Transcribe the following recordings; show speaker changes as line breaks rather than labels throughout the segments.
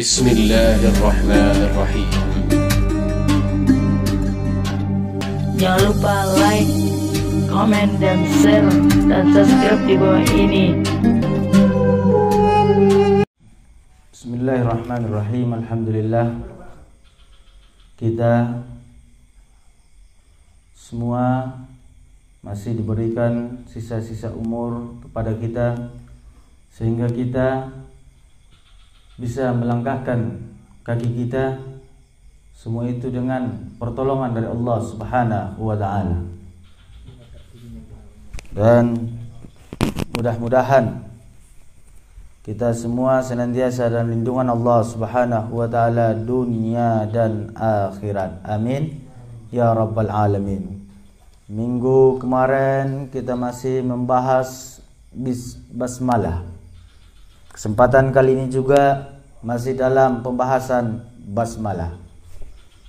Bismillahirrahmanirrahim.
Jangan lupa like, komen, dan share, dan subscribe di bawah ini.
Bismillahirrahmanirrahim. Alhamdulillah, kita semua masih diberikan sisa-sisa umur kepada kita, sehingga kita bisa melangkahkan kaki kita, semua itu dengan pertolongan dari Allah Subhanahu wa ta'ala. Dan mudah-mudahan kita semua senantiasa dalam lindungan Allah Subhanahu wa ta'ala dunia dan akhirat. Amin ya rabbal alamin. Minggu kemarin kita masih membahas basmalah. Kesempatan kali ini juga masih dalam pembahasan basmalah.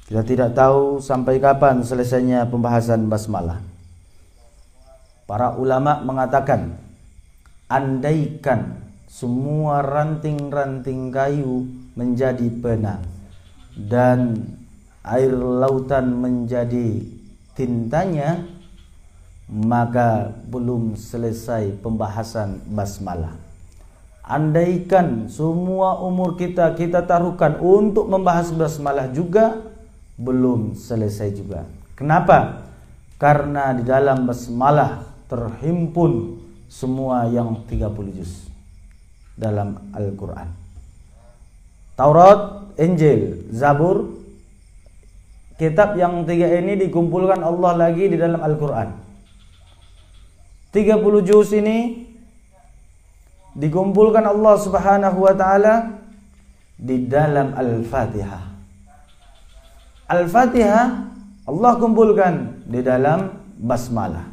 Kita tidak tahu sampai kapan selesainya pembahasan basmalah. Para ulama mengatakan, andaikan semua ranting-ranting kayu menjadi pena dan air lautan menjadi tintanya, maka belum selesai pembahasan basmalah. Andaikan semua umur kita taruhkan untuk membahas basmalah juga, belum selesai juga. Kenapa? Karena di dalam basmalah terhimpun semua yang 30 juz dalam Al-Quran. Taurat, Injil, Zabur, kitab yang 3 ini dikumpulkan Allah lagi di dalam Al-Quran. 30 juz ini dikumpulkan Allah Subhanahu wa ta'ala di dalam Al-Fatihah. Al-Fatihah Allah kumpulkan di dalam basmalah.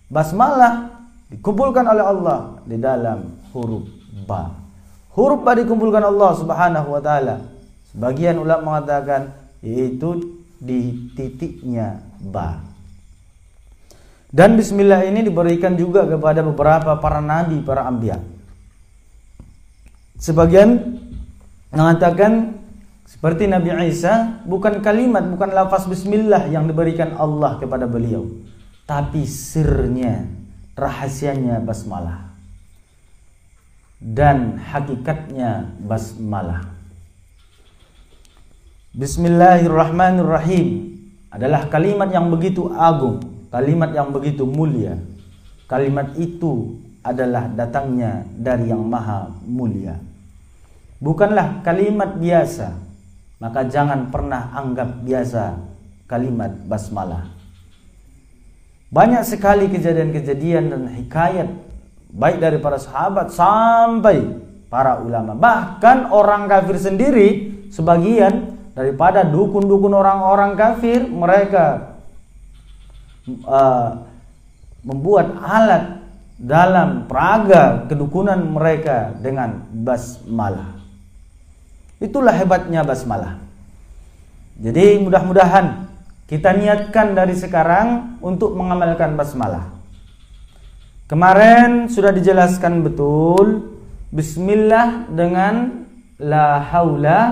Basmalah dikumpulkan oleh Allah di dalam huruf ba. Huruf ba dikumpulkan Allah Subhanahu wa ta'ala. Sebagian ulama mengatakan yaitu di titiknya ba. Dan bismillah ini diberikan juga kepada beberapa para nabi, para anbiya. Sebagian mengatakan seperti Nabi Isa, bukan kalimat, bukan lafaz bismillah yang diberikan Allah kepada beliau, tapi sirnya, rahasianya basmalah dan hakikatnya basmalah. Bismillahirrahmanirrahim adalah kalimat yang begitu agung, kalimat yang begitu mulia. Kalimat itu adalah datangnya dari yang maha mulia, bukanlah kalimat biasa. Maka jangan pernah anggap biasa kalimat basmalah. Banyak sekali kejadian-kejadian dan hikayat, baik dari para sahabat sampai para ulama, bahkan orang kafir sendiri. Sebagian daripada dukun-dukun orang-orang kafir, mereka membuat alat dalam peraga kedukunan mereka dengan basmalah. Itulah hebatnya basmalah. Jadi mudah-mudahan kita niatkan dari sekarang untuk mengamalkan basmalah. Kemarin sudah dijelaskan betul bismillah dengan la haula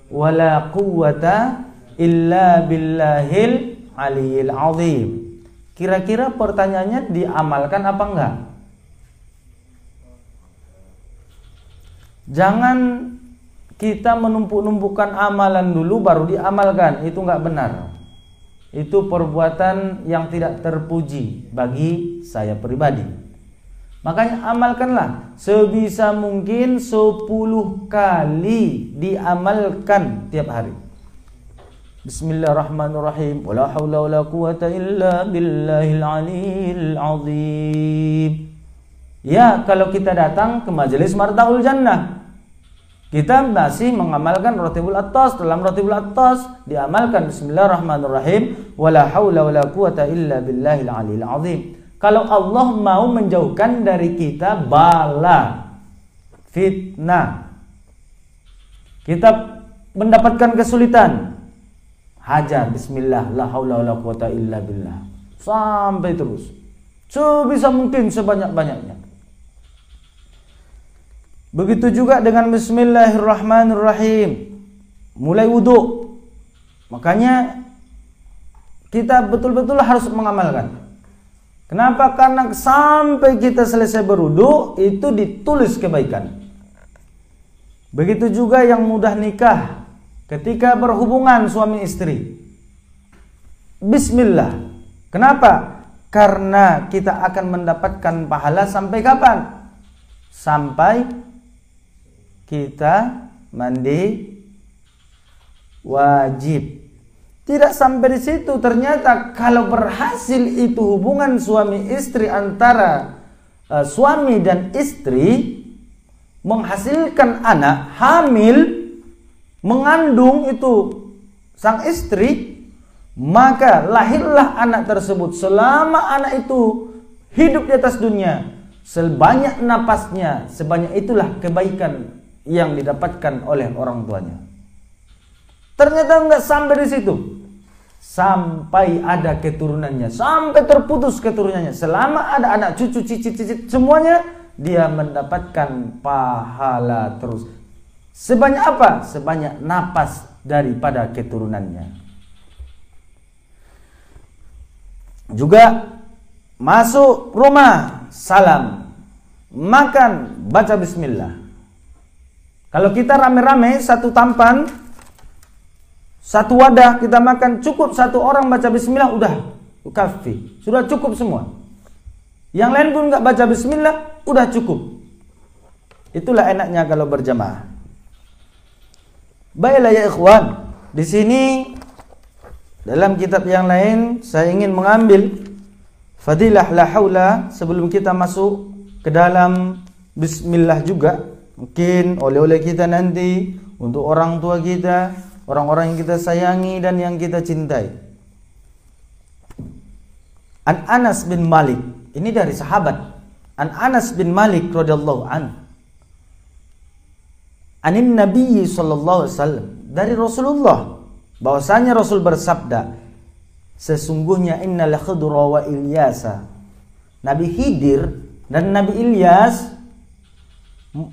wala quwwata illa billahil aliyil azim. Kira-kira pertanyaannya diamalkan apa enggak? Jangan kita menumpuk-numpukkan amalan dulu baru diamalkan. Itu enggak benar. Itu perbuatan yang tidak terpuji bagi saya pribadi. Makanya amalkanlah sebisa mungkin 10 kali diamalkan tiap hari. Bismillahirrahmanirrahim. Wala haula wala quwwata illa billahil aliyil azim. Ya, kalau kita datang ke majelis Martaul Jannah, kita masih mengamalkan Ratibul Attas. Dalam Ratibul Attas diamalkan Bismillahirrahmanirrahim. Wala haula wala quwwata illa billahil aliyil azim. Kalau Allah mau menjauhkan dari kita bala, fitnah, kita mendapatkan kesulitan, hajar bismillah la haula wala quwwata illa billah sampai terus sebisa mungkin sebanyak-banyaknya. Begitu juga dengan bismillahirrahmanirrahim. Mulai wudhu. Makanya kita betul-betul harus mengamalkan. Kenapa? Karena sampai kita selesai berwudhu itu ditulis kebaikan. Begitu juga yang mudah nikah, ketika berhubungan suami istri, bismillah. Kenapa? Karena kita akan mendapatkan pahala sampai kapan? Sampai kita mandi wajib. Tidak sampai di situ, ternyata kalau berhasil itu hubungan suami istri antara suami dan istri, menghasilkan anak, hamil, mengandung itu sang istri, maka lahirlah anak tersebut. Selama anak itu hidup di atas dunia, sebanyak napasnya, sebanyak itulah kebaikan yang didapatkan oleh orang tuanya. Ternyata enggak sampai di situ, sampai ada keturunannya, sampai terputus keturunannya. Selama ada anak, cucu, cicit, semuanya dia mendapatkan pahala terus. Sebanyak apa? Sebanyak napas daripada keturunannya. Juga masuk rumah, salam, makan, baca bismillah. Kalau kita rame-rame, satu tampan, satu wadah kita makan, cukup satu orang baca bismillah, udah kafi, sudah cukup semua. Yang lain pun nggak baca bismillah, udah cukup. Itulah enaknya kalau berjamaah. Baiklah ya ikhwan, di sini dalam kitab yang lain saya ingin mengambil fadilah la haula sebelum kita masuk ke dalam bismillah juga. Mungkin oleh-oleh kita nanti untuk orang tua kita, orang-orang yang kita sayangi dan yang kita cintai. An Anas bin Malik, ini dari sahabat. An Anas bin Malik radhiyallahu an. Anin Nabi sallallahu alaihi wasallam, dari Rasulullah, bahwasanya Rasul bersabda, sesungguhnya innal Khidra wa Ilyasa, Nabi Khidir dan Nabi Ilyas,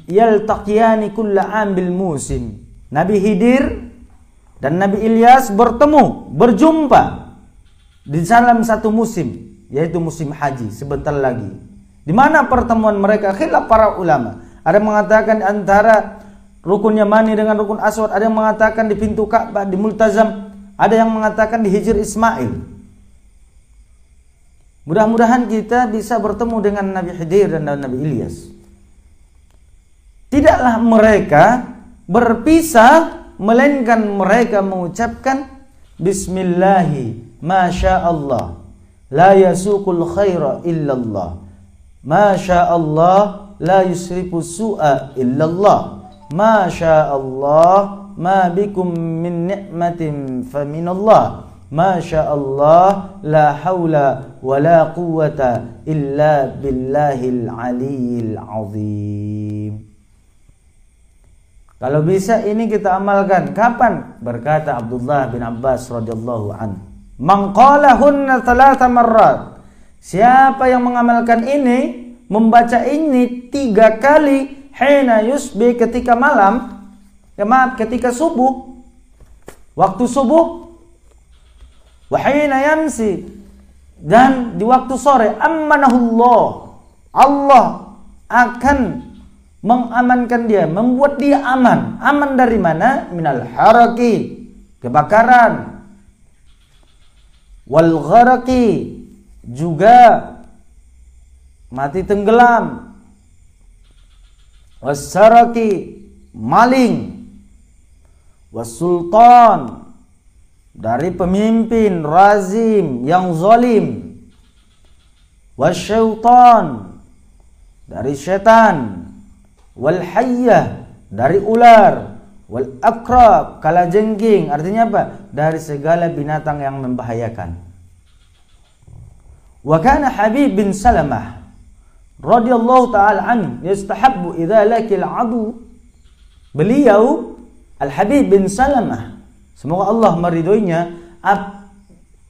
yaltaqiyani kulla am bil musim. Nabi Khidir dan Nabi Ilyas bertemu, berjumpa di dalam satu musim, yaitu musim haji sebentar lagi. Di mana pertemuan mereka? Khilaf para ulama. Ada yang mengatakan antara rukun Yamani dengan rukun Aswad, ada yang mengatakan di pintu Ka'bah, di Multazam, ada yang mengatakan di Hijr Ismail. Mudah-mudahan kita bisa bertemu dengan Nabi Khidir dan Nabi Ilyas. Tidaklah mereka berpisah, melainkan mereka mengucapkan Bismillahi masyaallah, la yasuqul khaira illallah, masyaallah la yusrifu su'a illallah, masyaallah ma bikum min ni'matin faminallah, masyaallah la haula wala quwwata illa billahil aliyyil azim. Kalau bisa ini kita amalkan. Kapan? Berkata Abdullah bin Abbas radhiyallahu anhu, man qalahunna 3 marrat, siapa yang mengamalkan ini, membaca ini 3 kali, hina yusbi, ketika malam, ya maaf, ketika subuh, waktu subuh, wa hina yamsi, dan di waktu sore, ammanahullah, Allah akan mengamankan dia, membuat dia aman. Aman dari mana? Minal haraki, kebakaran, wal gharaqi, juga mati tenggelam, wasaraki, maling, wasultan, dari pemimpin razim yang zalim, wasyaitan, dari setan, wal hayyah, dari ular, wal akrab, kalajengking, artinya apa? Dari segala binatang yang membahayakan. Wa kana Habib bin Salamah radhiyallahu taala an yastahabbu idza laqil adu, beliau Al-Habib bin Salamah, semoga Allah meridhoinya,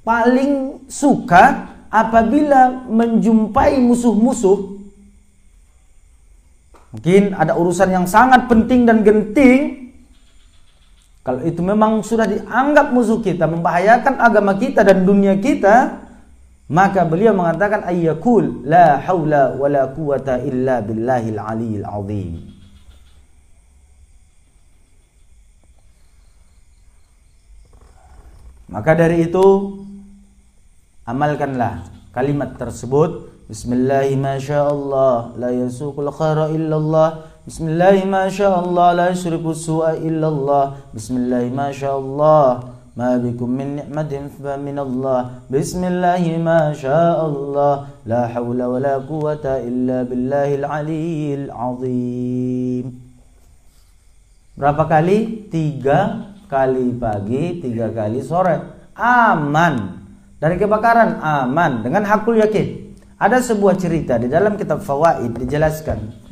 paling suka apabila menjumpai musuh-musuh, Mungkin ada urusan yang sangat penting dan genting. Kalau itu memang sudah dianggap musuh kita, membahayakan agama kita dan dunia kita, maka beliau mengatakan ayyakul la haula wala quwata illa billahil aliyil azim. Maka dari itu amalkanlah kalimat tersebut. Bismillahi masyaallah la yasuqul khaira illallah. Bismillahi masyaallah la yusrifu su'a illallah. Bismillahi masyaallah ma bikum min ni'matin fa min Allah. Bismillahi masyaallah la haula wala quwata illa billahil aliyil azim. Berapa kali? 3 kali pagi, 3 kali sore. Aman dari kebakaran, aman dengan hakul yakin. Ada sebuah cerita di dalam kitab Fawaid dijelaskan.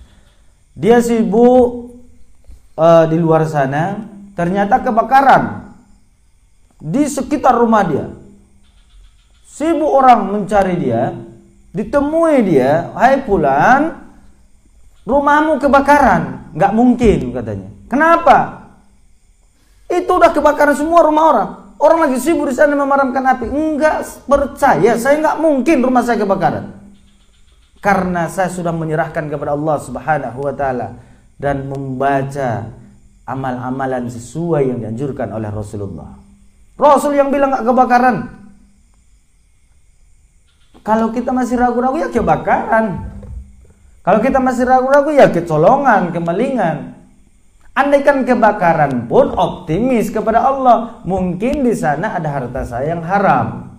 Dia sibuk di luar sana, ternyata kebakaran di sekitar rumah dia. Sibuk orang mencari dia, ditemui dia, "Hai fulan, rumahmu kebakaran." Nggak mungkin katanya. Kenapa? Itu udah kebakaran semua rumah orang. Orang lagi sibuk di sana memadamkan api. Enggak percaya, saya nggak mungkin rumah saya kebakaran. Karena saya sudah menyerahkan kepada Allah Subhanahu wa taala dan membaca amal-amalan sesuai yang dianjurkan oleh Rasulullah. Rasul yang bilang nggak kebakaran. Kalau kita masih ragu-ragu ya kebakaran. Kalau kita masih ragu-ragu ya kecolongan, kemalingan. Andaikan kebakaran pun optimis kepada Allah, mungkin di sana ada harta saya yang haram.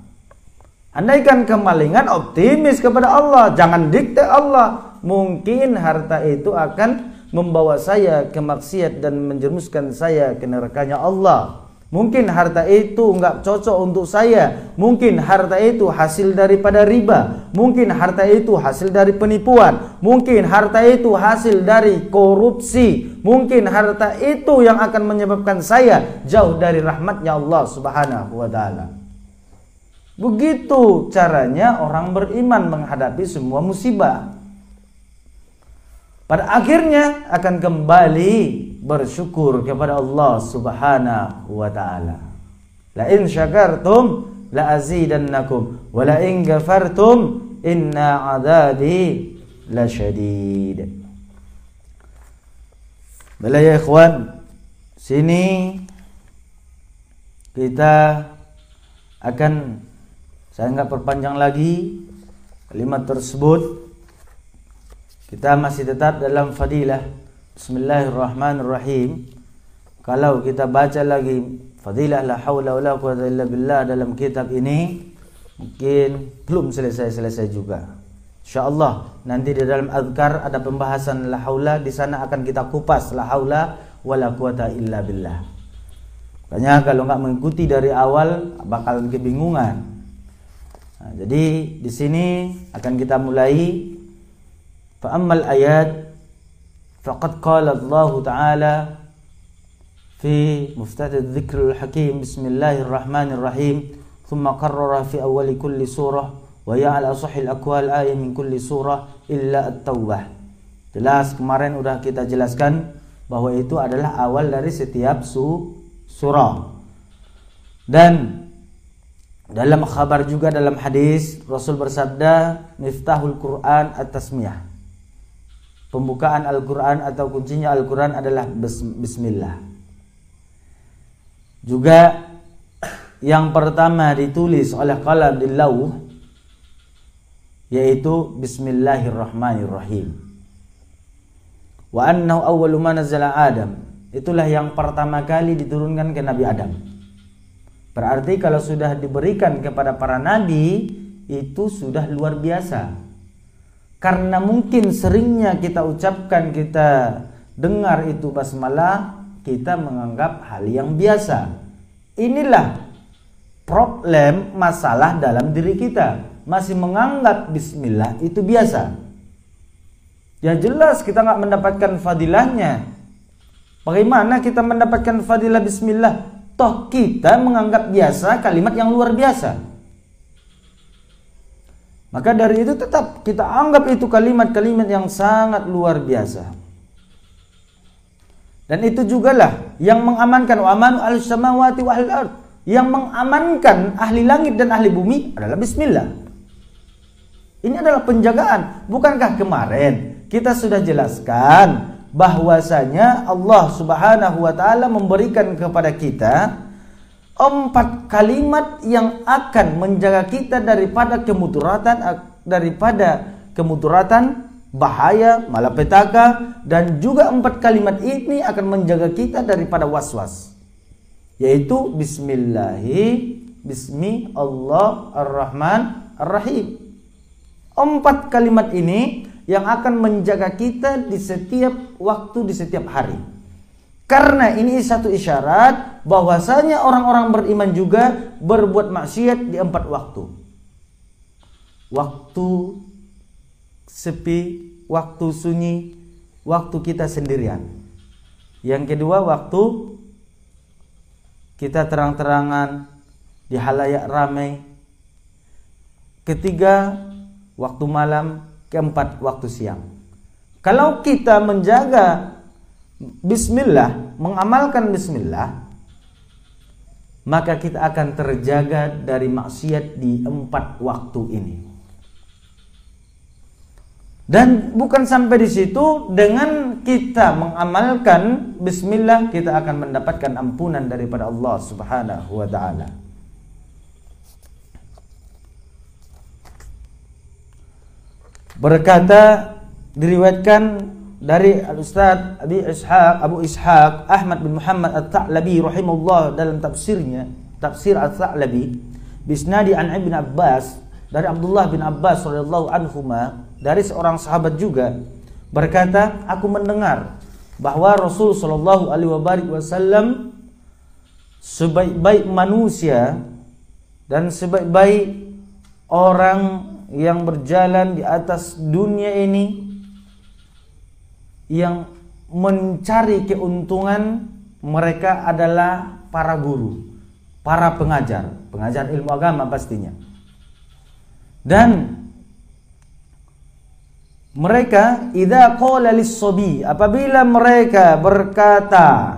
Andaikan kemalingan, optimis kepada Allah, jangan dikte Allah, mungkin harta itu akan membawa saya ke maksiat dan menjerumuskan saya ke nerakanya Allah. Mungkin harta itu nggak cocok untuk saya. Mungkin harta itu hasil daripada riba. Mungkin harta itu hasil dari penipuan. Mungkin harta itu hasil dari korupsi. Mungkin harta itu yang akan menyebabkan saya jauh dari rahmatnya Allah Subhanahu wa ta'ala. Begitu caranya orang beriman menghadapi semua musibah. Pada akhirnya akan kembali bersyukur kepada Allah Subhanahu wa ta'ala. La in syakartum la azidannakum wa la in ghafartum inna 'adzabi lasyadid. Baiklah ya ikhwan, sini kita akan, saya enggak perpanjang lagi kalimat tersebut. Kita masih tetap dalam fadilah. Bismillahirrahmanirrahim. Kalau kita baca lagi fadilah la haula wala quwwata illa billah dalam kitab ini, mungkin belum selesai juga. Insyaallah nanti di dalam azkar ada pembahasan la haula, di sana akan kita kupas la haula wala quwwata illa billah. Makanya kalau enggak mengikuti dari awal bakalan kebingungan. Nah, jadi di sini akan kita mulai. Fa ammal ayat faqad qala Allah Ta'ala fi muftati adh-dhikril hakim bismillahirrahmanirrahim thumma qarrara fi awwali kulli surah wa ya'ala sahih al-aqwal ayat min kulli surah illa at-taubah. Jelas kemarin udah kita jelaskan bahwa itu adalah awal dari setiap surah. Dan dalam khabar juga dalam hadis Rasul bersabda, miftahul Quran at-tasmiyah. Pembukaan Al-Quran atau kuncinya Al-Quran adalah bismillah. Juga yang pertama ditulis oleh qalam di lauh yaitu bismillahirrahmanirrahim. Wa annahu awwalu ma nazala Adam. Itulah yang pertama kali diturunkan ke Nabi Adam. Berarti kalau sudah diberikan kepada para nabi itu sudah luar biasa. Karena mungkin seringnya kita ucapkan, kita dengar itu basmalah, kita menganggap hal yang biasa. Inilah problem, masalah dalam diri kita. Masih menganggap bismillah itu biasa. Ya jelas kita nggak mendapatkan fadilahnya. Bagaimana kita mendapatkan fadilah bismillah? Toh kita menganggap biasa kalimat yang luar biasa. Maka dari itu tetap kita anggap itu kalimat-kalimat yang sangat luar biasa. Dan itu jugalah yang mengamankan wa amanu ahlus samawati wa ahlul ard. Yang mengamankan ahli langit dan ahli bumi adalah bismillah. Ini adalah penjagaan. Bukankah kemarin kita sudah jelaskan bahwasanya Allah Subhanahu wa taala memberikan kepada kita 4 kalimat yang akan menjaga kita daripada kemudaratan, bahaya, malapetaka, dan juga 4 kalimat ini akan menjaga kita daripada waswas, yaitu bismi Allah ar-Rahman ar-Rahim. 4 kalimat ini yang akan menjaga kita di setiap waktu, di setiap hari. Karena ini satu isyarat bahwasanya orang-orang beriman juga berbuat maksiat di 4 waktu. Waktu sepi, waktu sunyi, waktu kita sendirian. Yang kedua, waktu kita terang-terangan di halayak ramai. Ketiga, waktu malam. Keempat, waktu siang. Kalau kita menjaga bismillah, mengamalkan bismillah, maka kita akan terjaga dari maksiat di 4 waktu ini. Dan bukan sampai di situ, dengan kita mengamalkan bismillah kita akan mendapatkan ampunan daripada Allah Subhanahu wa taala. Berkata, diriwayatkan dari Al-Ustaz Abu Ishaq Ahmad bin Muhammad At-Ta'labi rahimahullah dalam tafsirnya, Tafsir At-Ta'labi, bisnadi an Ibn Abbas, dari Abdullah bin Abbas radhiyallahu anhuma, dari seorang sahabat juga, berkata, aku mendengar bahwa Rasul sallallahu alaihi wasallam sebaik-baik manusia dan sebaik-baik orang yang berjalan di atas dunia ini, yang mencari keuntungan, mereka adalah para guru, para pengajar ilmu agama pastinya. Dan mereka idza qala lis-sabi, apabila mereka berkata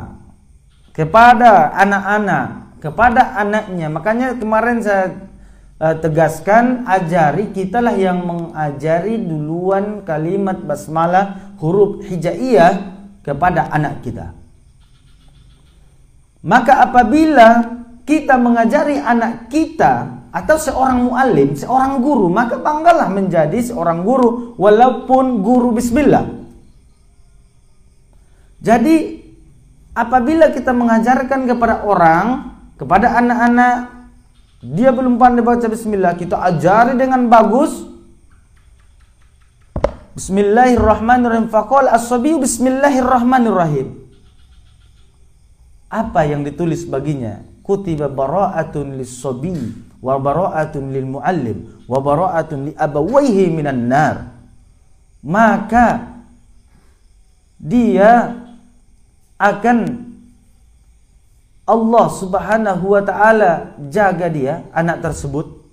kepada anak-anak, kepada anaknya, makanya kemarin saya tegaskan, ajari, kitalah yang mengajari duluan kalimat basmalah huruf hijaiyah kepada anak kita. Maka apabila kita mengajari anak kita atau seorang muallim, seorang guru, maka banggalah menjadi seorang guru walaupun guru bismillah. Jadi apabila kita mengajarkan kepada orang, kepada anak-anak, dia belum pandai baca bismillah, kita ajari dengan bagus. Bismillahirrahmanirrahim. Faqala as-sabiyyu bismillahirrahmanirrahim. Apa yang ditulis baginya? Kutiba bara'atun lis-sabi wa bara'atun lil muallim wa bara'atun li abawayhi minan nar. Maka dia akan Allah Subhanahu wa taala jaga dia, anak tersebut.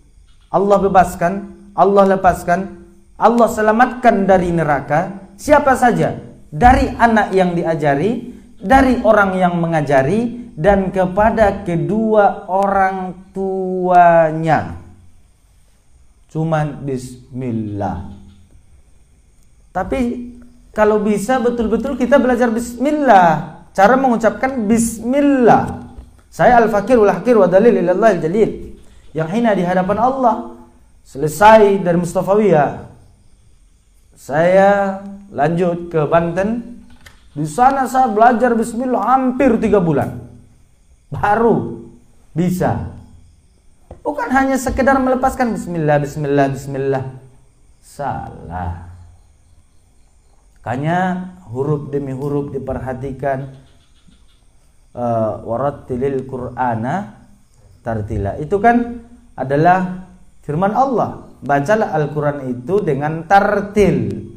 Allah bebaskan, Allah lepaskan, Allah selamatkan dari neraka siapa saja, dari anak yang diajari, dari orang yang mengajari, dan kepada kedua orang tuanya. Cuman bismillah. Tapi kalau bisa betul-betul kita belajar bismillah, cara mengucapkan bismillah. Saya al-fakirul hakir wa dalil ilallah al-jalil, yang hina di hadapan Allah. Selesai dari Mustafawiyah, saya lanjut ke Banten. Di sana saya belajar bismillah hampir 3 bulan baru bisa. Bukan hanya sekedar melepaskan bismillah, bismillah, bismillah. Salah. Makanya huruf demi huruf diperhatikan. Warattilil Qur'ana tartila. Itu kan adalah firman Allah. Bacalah Al-Quran itu dengan tartil.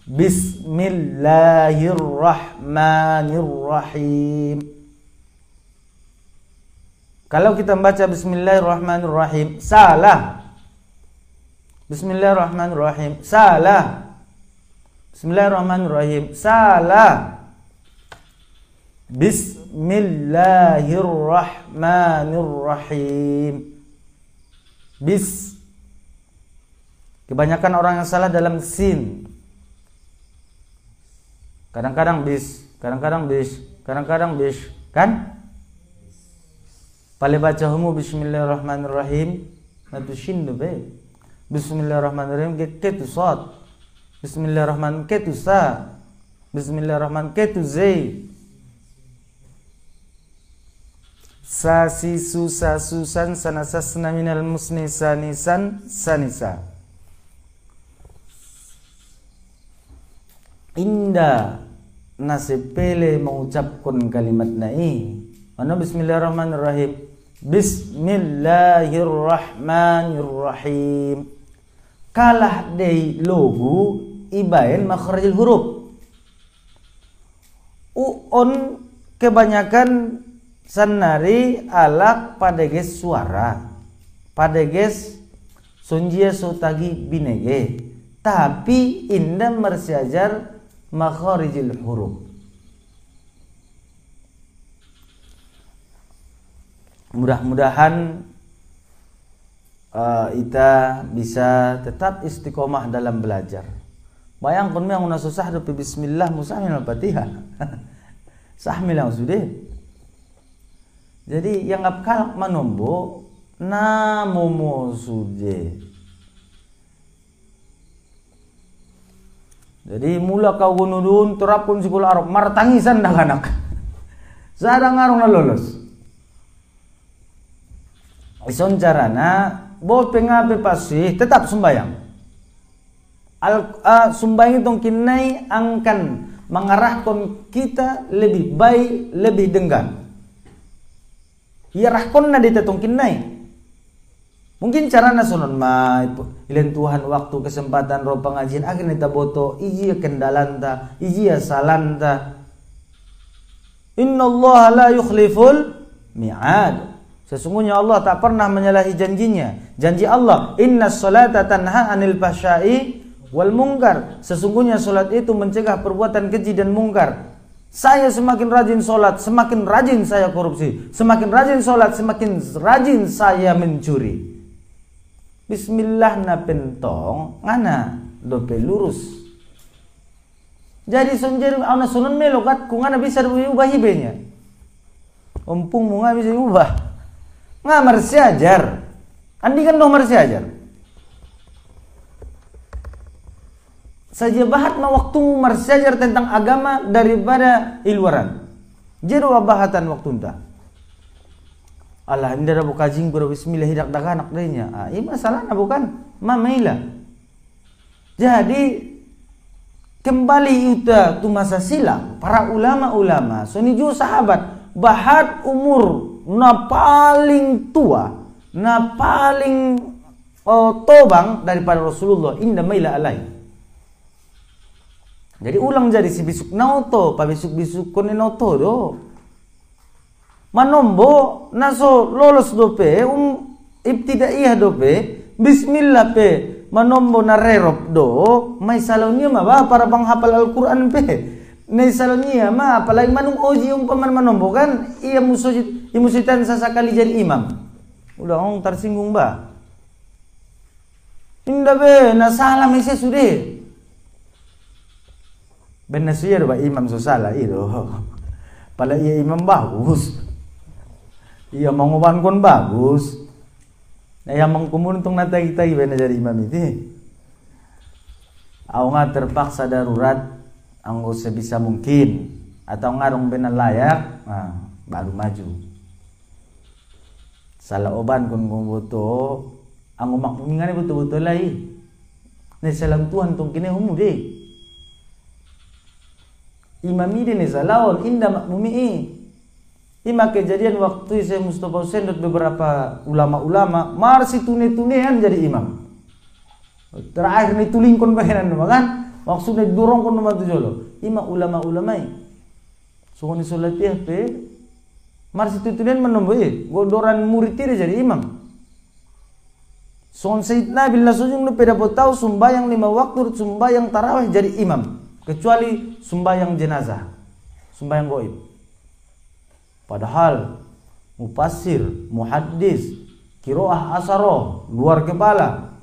Bismillahirrahmanirrahim. Kalau kita membaca Bismillahirrahmanirrahim salah. Bismillahirrahmanirrahim salah. Bismillahirrahmanirrahim salah. Bismillahirrahmanirrahim. Bis. Kebanyakan orang yang salah dalam sin. Kadang-kadang bis, kadang-kadang bis, kadang-kadang bis, kan? Pale baca humu bismillahirrahmanirrahim, natu shin be. Bismillahirrahmanirrahim ketu sad. Bismillahirrahmanirrahim ketu sa. Bismillahirrahmanirrahim ketu zai. Sa si su sa susan sanasasna minal musni sanisan sanisa. Indah nasipele mengucapkan kalimat nai. Mana bismillahirrahmanirrahim. Bismillahirrahmanirrahim. Kalah dari logo ibain makhrajul huruf. Uon kebanyakan sanari alak padeges suara. Padeges sonjia sotagi binege. Tapi indah mersiajar makharijil huruf. Mudah-mudahan kita bisa tetap istiqomah dalam belajar. Bayangkan yang una susah dope bismillah musahmil al-fatihah. Sahmil yang sudah. Jadi yang ngap manombo namomo sude. Jadi mula kau gunudun terapun sekolah Arab martangisan dah anak. Sadang ngarong na lolos. Ison carana bo pengape pasti tetap sembayang. Sembayang itong kinai angkan mengarahkan kita lebih baik, lebih denggan. Yarahkon na dito tong kinai. Mungkin cara nasonon ilan Tuhan waktu kesempatan roh pengajian akhir nita boto iji kendalanta iji salanta. Innallaha la yukhliful mi'ad. Sesungguhnya Allah tak pernah menyalahi janjinya. Janji Allah, innas salata tanha anil fahsya'i wal munkar. Sesungguhnya salat itu mencegah perbuatan keji dan mungkar. Saya semakin rajin salat, semakin rajin saya korupsi. Semakin rajin salat, semakin rajin saya mencuri. Bismillah na pentong ngana dope lurus. Jadi sonjeri ana sunan melokat ku ngana bisa diubah hibenya. Ompung mu bisa diubah. Ngamar siajar. Andi kan nomor siajar. Saja bahat na waktu marsiajar tentang agama daripada iluaran. Jadi bahatan waktu entah. Allah indara buka jinggur bismillah hidak dak anak denya. Ini masalahnya bukan mamaila. Jadi kembali itu tu masa silam para ulama-ulama soniju sahabat bahat umur na paling tua na paling tobang daripada Rasulullah inda maila alai. Jadi ulang jadi si bisuk nauto pa bisuk-bisuk kon nauto do. Manombo naso lolos dope ibtidaiyah dope bismillah pe manombo narerop do may salonya ma ba para panghapal Al-Qur'an pe nay salonya ma apalagi manung oji umpaman manombo kan iya musitan sasakali jadi imam udah ong tersinggung ba inda be na salah mese sude ben nasiya ba imam so salah itu pala iya imam bagus. Iya menguban kon bagus. Nah yang mengkumun untuk natagi-tagi benar jadi imam itu. Aku nggak terpaksa darurat, anggo sebisa mungkin atau ngarung benar layak, nah, baru maju. Salah oban kon buto, anggo makmumingan betul-betul lagi. Nih salam Tuhan tung kini humu deh. Imam ini nih salahon indah makmumi. Ima kejadian waktu saya Mustafa Hussein dan beberapa ulama-ulama marsi tune-tunean jadi imam. Terakhir nih tulingkon baheran kan? Maksudnya dorong kon nama tu jolo. Ima ulama-ulamai. Sokoni solat ya pe marsi tune-tunean menomboy godoran murid dia jadi imam. Son Sayyidina Billah sujung nu peda potau sembahyang 5 waktu sembahyang tarawih jadi imam kecuali sembahyang jenazah. Sembahyang gaib. Padahal mufassir, muhaddis, qiraah asaroh, luar kepala.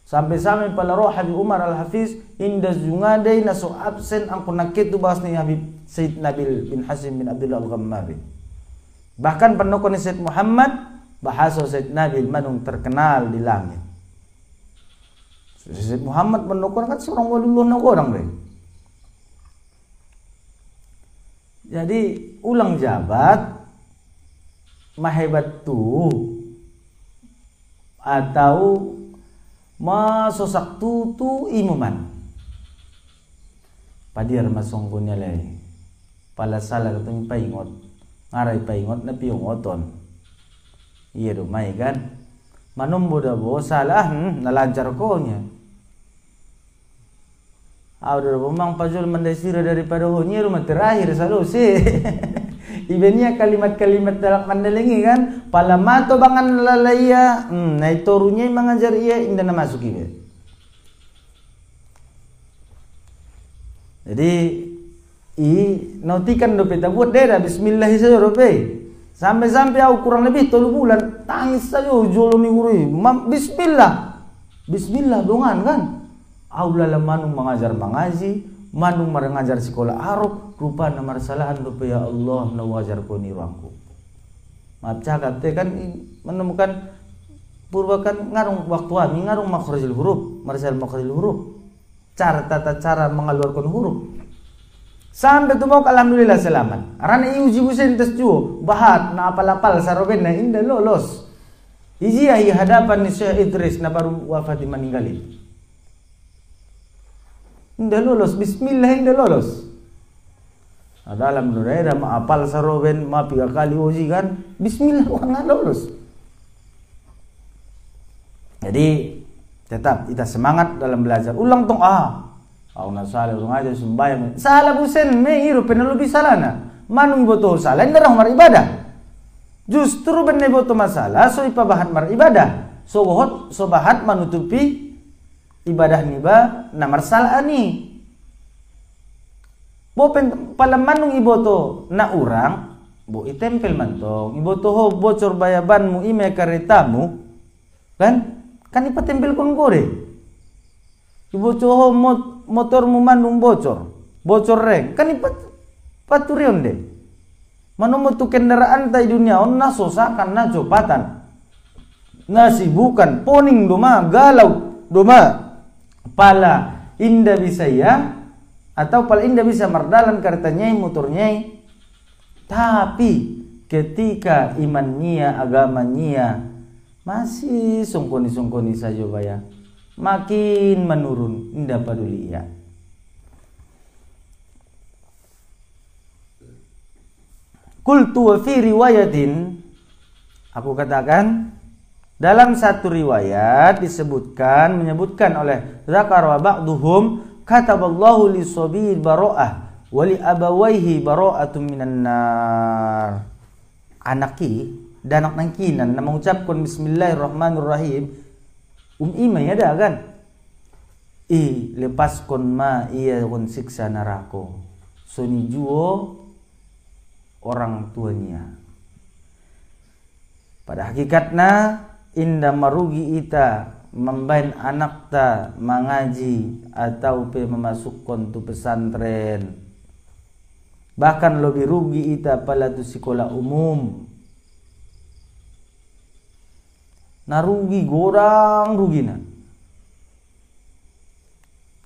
Sampai-sampai pala roh Habib Umar Al-Hafiz inda zungadai naso absen ang kunakitu bahas ni Habib Sayyid Nabil bin Hasim bin Abdullah Al-Ghammari. Bahkan penokon Sayyid Muhammad bahasa Sayyid Nabil manung terkenal di langit. Sayyid Muhammad penokon kan seorang waliullah na orang deh. Jadi ulang jabat mahebat tu atau masosak tu imuman padir masongkunya lay pala salah katong paingot ngaray paingot na piyongoton iya dumay kan manumbo da bo salah nalancar ko nya awdo bumang pajul mandasira daripada honya rumah terakhir salusi ibenya kalimat-kalimat dalam mandalingi kan palamato bangan lalaya na itorunya mengajar iya indah na masuk ibe. Jadi nautikan do peta buat daerah bismillah saja robe sampai aku kurang lebih 3 bulan tangis saja jolo ni guru bismillah dongan kan aulala manung mengajar mengaji manung mengajar sekolah Arab rupa na marsalahan lupa ya Allah na wajar ko ni ruangku. Maaf cakap teh kan menemukan purbakan ngarung waktu ami ngarung makhrajul huruf, marsal makhrajul huruf. Tata cara mengeluarkan huruf. Sampai tu mau alhamdulillah selamat. Arana iuji busen tes juo bahat na apal-apal saroben na indah lolos. Ijiah hadapan ni Syekh Idris na baru wafat meninggalin. Indah lolos, bismillah indah lolos. Dalam daerah maapal saroben ma 3 kali uji kan bismillah nggak lolos. Jadi tetap kita semangat dalam belajar. Ulang tong aku na salah urang aja sembahyang. Salah busen me iru penelubi salana. Manung iboto salah indah mar ibadah. Justru bener iboto masalah so ipabahat mar ibadah. So bahat manutupi ibadah niba namar salah ani. Bo pala manung iboto na urang bo itempel mantong iboto ho bocor bayabanmu ime karetamu kan ipatempel kon gore iboto ho motormu manung bocor reng kan ipaturion de manung tu kendaraan tai dunia on na sosakan na copatan na sibukan poning doma galau doma pala inda bisa ya atau paling indah bisa mardalan karetanya motornya tapi ketika imannya agamanya masih sungkoni saja baya makin menurun indah peduli ya. Qultu wa fi riwayatin aku katakan dalam satu riwayat menyebutkan oleh zakar wa ba'duhum kataballahu li sabil bara'ah wa li abawaihi bara'atun minan nar. Anaki dan anak nangkinan na mengucapkan bismillahirrahmanirrahim imay ada kan lepaskan ma iya kon siksa neraka soni juo orang tuanya. Pada hakikatnya indah marugi ita membain anak ta mengaji atau memasukkan tu pesantren. Bahkan lebih rugi ita pala tu sekolah umum. Narugi gorang rugi na.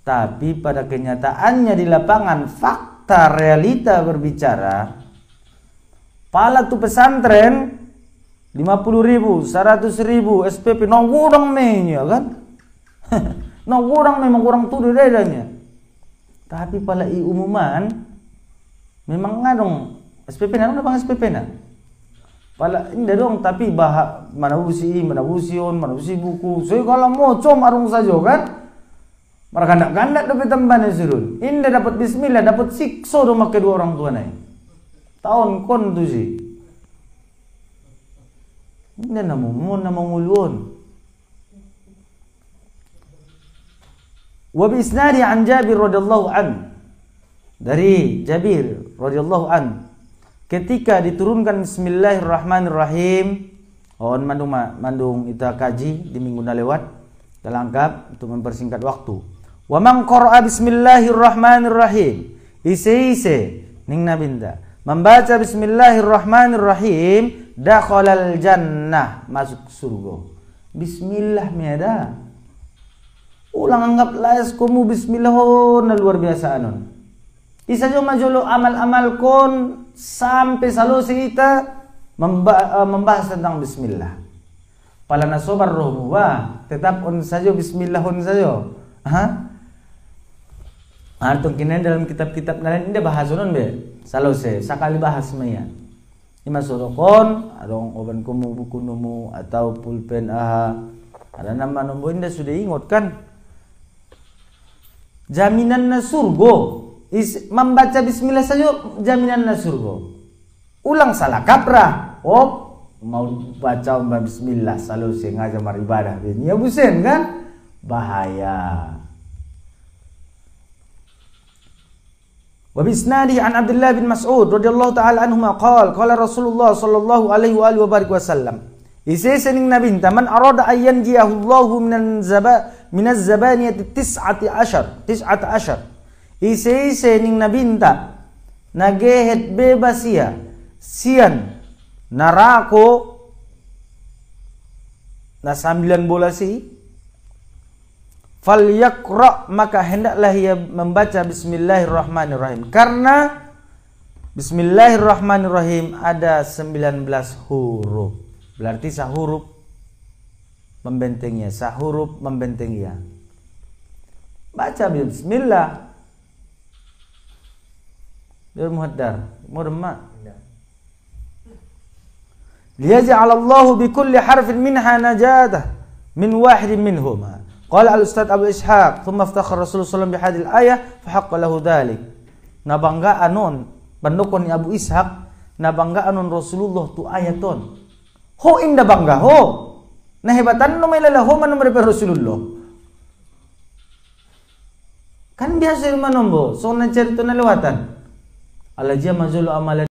Tapi pada kenyataannya di lapangan fakta realita berbicara pala tu pesantren 50.000, 100.000 SPP nongkurang menya kan nongkurang memang kurang tuh dedanya. Tapi pala umuman memang ngadong SPP na bang SPP na pala indah dong tapi manabusi buku so kalau mau arung saja kan markandak-kandak dapat tambahan surun indah dapat bismillah dapat sikso dong kedua orang tua naik tahun kon tu sih. Hindi na mangulun. Wa bi isnadi an Jabir radhiyallahu an. Dari Jabir radhiyallahu an. ketika diturunkan Bismillahirrahmanirrahim, mandung kita kaji di minggu na lewat, kita lengkap untuk mempersingkat waktu. Wa man qara'a Bismillahirrahmanirrahim, ise ning nabinda membaca Bismillahirrahmanirrahim, dakhalal jannah, masuk surga. Bismillah miada. Ulang anggap layas komu bismillah na luar biasa anon. Isa jo majolo amal-amal kon sampai selesai kita membahas tentang bismillah. Pala nasobar rohmu tetap on saja bismillahun saja. Antung kini dalam kitab-kitab lain ini bahas onon be. Selesai sekali bahas maya. Ima sorokon, adong oban komu buku nomu atau pulpen ada nama nombo indah sudah ingat kan? Jaminan na surga. Membaca bismillah saja jaminan na surga. Ulang salah kaprah. Mau baca bismillah selesai ngajar maribadah. Ya busen kan? Bahaya. Wa bisnadihi an Abdullah bin Mas'ud radhiyallahu taala anhu qala qala Rasulullah sallallahu alaihi wa alihi wa barik wasallam, sening nabi man arada ayyan jiyahu Allahu minaz zabaniyati 19 sening nabi nagehet bebasia sian narako na 9 bolasi, fal yaqra, maka hendaklah ia membaca Bismillahirrahmanirrahim, karena Bismillahirrahmanirrahim ada 19 huruf. Berarti sahuruf membentenginya, sahuruf membentenginya. Baca bismillah. Dia muhaddar, murma. Liyaj'alallahu bi kulli harfin minha najatah min wahidin minhuma. Qala al-Ustaz Abu Ishaq, thumma iftakhara Rasulullah sallallahu alaihi wasallam bihadil ayah fa haqqa lahu dhalik. Nabanggaan nun pendukun ni Abu Ishaq, nabanggaan nun Rasulullah tu ayaton. Ho inda bangga ho. Nahebatan no may lalaho man nomor Rasulullah. Kan biasa manombo, so na cerita na lewatan. Alajia mazulu amalan